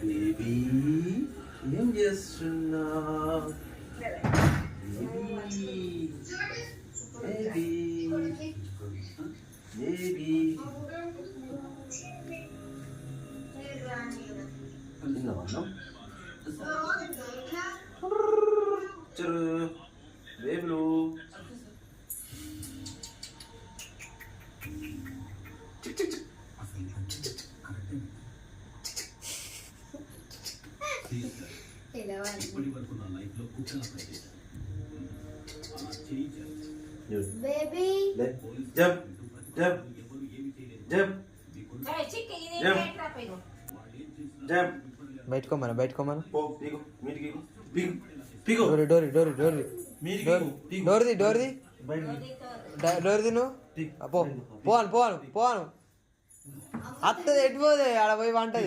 baby ఏం చేస్తున్నా baby baby తిన్నావా చరు బేబులు ఇప్పటి వరకు నా లైఫ్ లో కుక్కల baby jump jump jump jump బయటకోమను పో పీకు మీటికి పీకు పీకు డోర్ది నువ్వు పోను అత్తది ఎట్టిపోదే ఆడ పోయి వంటది